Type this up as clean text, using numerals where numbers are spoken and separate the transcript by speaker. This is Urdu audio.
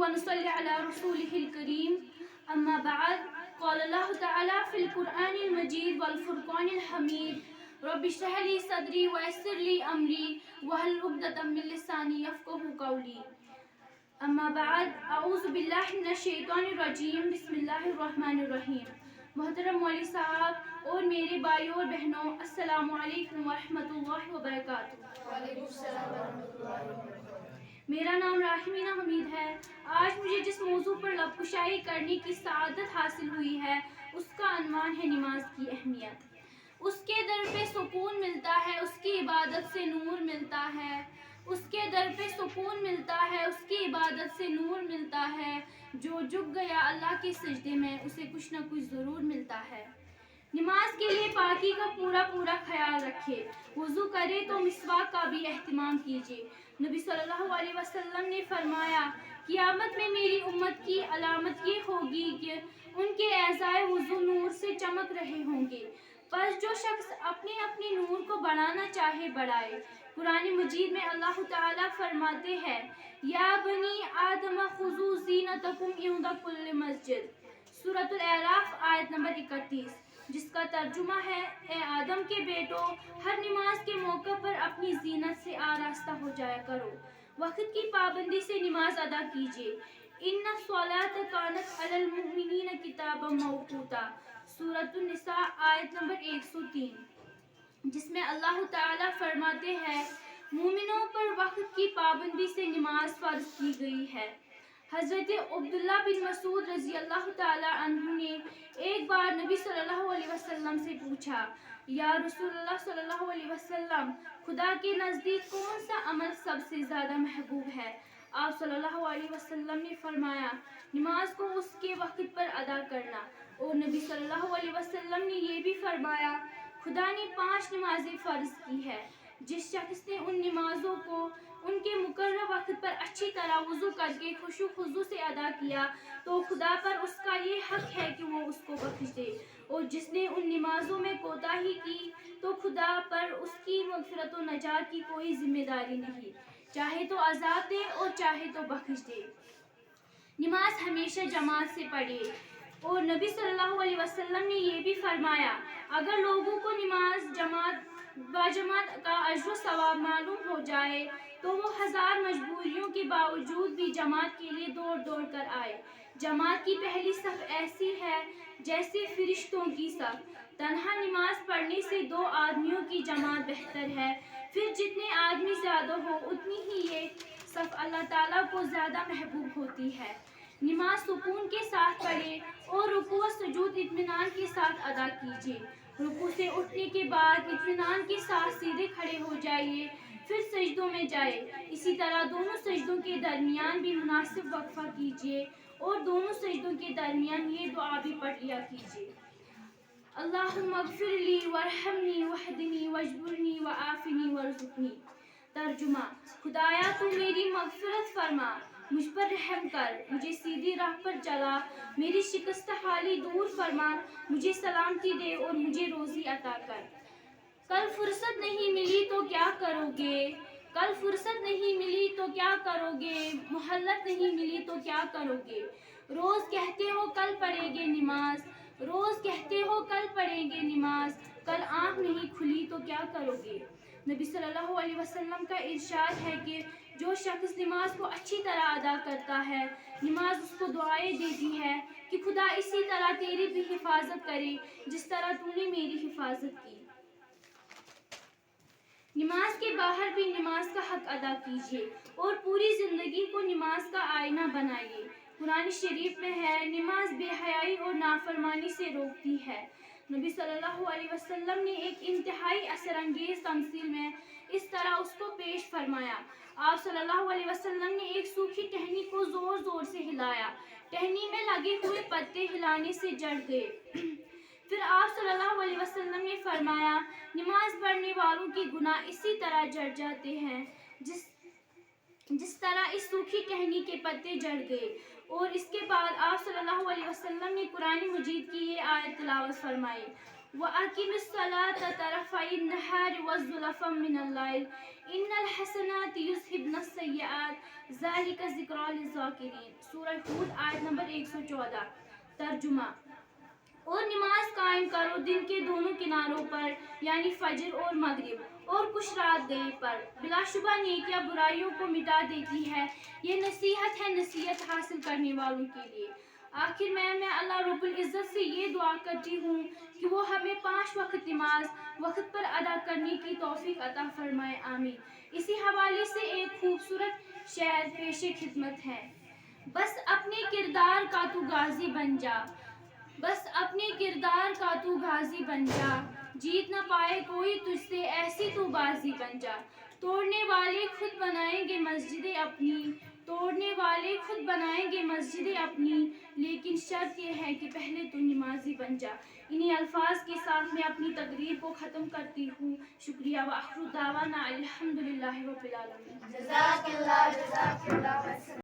Speaker 1: ونصلي على رسوله الكريم أما بعد قال الله تعالى في القرآن المجيد والفرقان الحميد رب اشرح لي صدري ويسر لي أمري واحلل عقدة من لساني يفقهوا قولي اما بعد اعوذ باللہ من الشیطان الرجیم بسم اللہ الرحمن الرحیم۔ محترم مولوی صاحب اور میرے بھائیوں اور بہنوں، السلام علیکم ورحمۃ اللہ وبرکاتہ۔
Speaker 2: وعلیکم السلام ورحمۃ اللہ وبرکاتہ۔
Speaker 1: میرا نام راحمینہ حمید ہے۔ آج مجھے جس موضوع پر لب کشائی کرنے کی سعادت حاصل ہوئی ہے اس کا عنوان ہے نماز کی اہمیت۔ اس کے در پہ سکون ملتا ہے، اس کی عبادت سے نور ملتا ہے۔ اس کے در پہ سکون ملتا ہے، اس کی عبادت سے نور ملتا ہے۔ جو جھک گیا اللہ کے سجدے میں اسے کچھ نہ کچھ ضرور ملتا ہے۔ نماز کے لیے پاکی کا پورا خیال رکھے۔ وضو کرے تو مسواک کا بھی اہتمام کیجیے۔ نبی صلی اللہ علیہ وسلم نے فرمایا قیامت میں میری امت کی علامت یہ ہوگی کہ ان کے اعضائے وضو نور سے چمک رہے ہوں گے۔ پس جو شخص اپنے نور کو بڑھانا چاہے بڑھائے۔ قرآن مجید میں اللہ تعالیٰ فرماتے ہیں یا بنی آدم خذوا زینتکم عند کل مسجد، سورۃ الاعراف آیت نمبر 31، جس کا ترجمہ ہے اے آدم کے بیٹو، ہر نماز کے موقع پر اپنی زینت سے آراستہ ہو جایا کرو، وقت کی پابندی سے نماز ادا کیجیے۔ ان الصلاۃ کانت علی المؤمنین کتابا موقوتا، سورۃ النساء آیت نمبر 103، جس میں اللہ تعالیٰ فرماتے ہیں مومنوں پر وقت کی پابندی سے نماز فرض کی گئی ہے۔ حضرت عبداللہ بن مسعود رضی اللہ تعالیٰ عنہ نے ایک بار نبی صلی اللہ علیہ وسلم سے پوچھا یا رسول اللہ صلی اللہ علیہ وسلم، خدا کے نزدیک کون سا عمل سب سے زیادہ محبوب ہے؟ آپ صلی اللہ علیہ وسلم نے فرمایا نماز کو اس کے وقت پر ادا کرنا، اور نبی صلی اللہ علیہ وسلم نے یہ بھی فرمایا خدا نے 5 نمازیں فرض کی ہے، جس شخص نے ان نمازوں کو ان کے مقررہ وقت پر اچھی طرح وضو کر کے خشوع خضوع سے ادا کیا تو خدا پر اس کا یہ حق ہے کہ وہ اس کو بخش دے، اور جس نے ان نمازوں میں کوتاہی کی تو خدا پر اس کی مغفرت و نجات کی کوئی ذمہ داری نہیں، چاہے تو عذاب دے اور چاہے تو بخش دے۔ نماز ہمیشہ جماعت سے پڑھے، اور نبی صلی اللہ علیہ وسلم نے یہ بھی فرمایا اگر لوگوں کو نماز باجماعت کا اجر و ثواب معلوم ہو جائے تو وہ 1000 مجبوریوں کے باوجود بھی جماعت کے لیے دوڑ کر آئے۔ جماعت کی پہلی صف ایسی ہے جیسے فرشتوں کی صف۔ تنہا نماز پڑھنے سے 2 آدمیوں کی جماعت بہتر ہے، پھر جتنے آدمی زیادہ ہو اتنی ہی یہ صف اللہ تعالیٰ کو زیادہ محبوب ہوتی ہے۔ نماز سکون کے ساتھ پڑھے اور رکوع و سجود اطمینان کے ساتھ ادا کیجیے۔ رکوع سے اٹھنے کے بعد اطمینان کے ساتھ سیدھے کھڑے ہو جائیے، پھر سجدوں میں جائے۔ اسی طرح دونوں سجدوں کے درمیان بھی مناسب وقفہ کیجیے، اور دونوں سجدوں کے درمیان یہ دعا بھی پڑھ لیا کیجیے اللہم اغفر لی وارحمنی واہدنی واجبرنی وعافنی وارزقنی۔ ترجمہ خدایا تو میری مغفرت فرما، مجھ پر رحم کر، مجھے سیدھی راہ پر چلا، میری شکست حالی دور فرما، مجھے سلامتی دے اور مجھے روزی عطا کر۔ کل فرصت نہیں ملی تو کیا کرو گے؟ کل فرصت نہیں ملی تو کیا کرو گے؟ مہلت نہیں ملی تو کیا کرو گے؟ روز کہتے ہو کل پڑھیں گے نماز، روز کہتے ہو کل پڑھیں گے نماز، کل آنکھ نہیں کھلی تو کیا کرو گے؟ نبی صلی اللہ علیہ وسلم کا ارشاد ہے کہ جو شخص نماز کو اچھی طرح ادا کرتا ہے نماز اس کو دعائیں دیتی ہے کہ خدا اسی طرح تیری بھی حفاظت کرے جس طرح تو نے میری حفاظت کی۔ نماز کے باہر بھی نماز کا حق ادا کیجیے اور پوری زندگی کو نماز کا آئینہ بنائیے۔ قرآن شریف میں ہے نماز بے حیائی اور نافرمانی سے روکتی ہے۔ نبی صلی اللہ علیہ وسلم نے ایک انتہائی اثر انگیز تمثیل میں اس طرح اس کو پیش فرمایا۔ آپ صلی اللہ علیہ وسلم نے ایک سوکھی ٹہنی کو زور سے ہلایا، ٹہنی میں لگے ہوئے پتے ہلانے سے جڑ گئے۔ پھر آپ صلی اللہ علیہ وسلم نے فرمایا نماز پڑھنے والوں کے گناہ اسی طرح جڑ جاتے ہیں جس طرح اس سوکھی ٹہنی کے پتے جڑ گئے۔ اور اس کے بعد آپ صلی اللہ علیہ وسلم نے قرآن مجید کی یہ آیت تلاوت فرمائی وَأَقِمِ الصَّلَاةَ طَرَفَيِ النَّهَارِ وَزُلَفًا مِّنَ اللَّيْلِ إِنَّ الْحَسَنَاتِ يُذْهِبْنَ السَّيِّئَاتِ ذَلِكَ ذِكْرَىٰ لِلذَّاکِرِينَ۔ سورہ ہود آیت نمبر 114۔ ترجمہ: اور نماز قائم کرو دن کے دونوں کناروں پر، یعنی فجر اور مغرب، اور کچھ رات گئے پر۔ بلا شبہ نیکیاں برائیوں کو مٹا دیتی ہے۔ یہ نصیحت ہے نصیحت حاصل کرنے والوں کے لیے۔ آخر میں اللہ رب العزت سے یہ دعا کرتی ہوں کہ وہ ہمیں 5 وقت نماز وقت پر ادا کرنے کی توفیق عطا فرمائے، آمین۔ اسی حوالے سے ایک خوبصورت شعر پیش خدمت ہے: بس اپنے کردار کا تو غازی بن جا، بس اپنے کردار کا تو غازی بن جا، جیت نہ پائے کوئی تجھ سے ایسی تو بازی بن جا۔ توڑنے والے خود بنائیں گے مسجدیں اپنی، توڑنے والے خود بنائیں گے مسجدیں اپنی، لیکن شرط یہ ہے کہ پہلے تو نمازی بن جا۔ انہی الفاظ کے ساتھ میں اپنی تقریر کو ختم کرتی ہوں۔ شکریہ۔ وآخر دعوانا الحمدللہ رب العالمین۔
Speaker 2: جزاک اللہ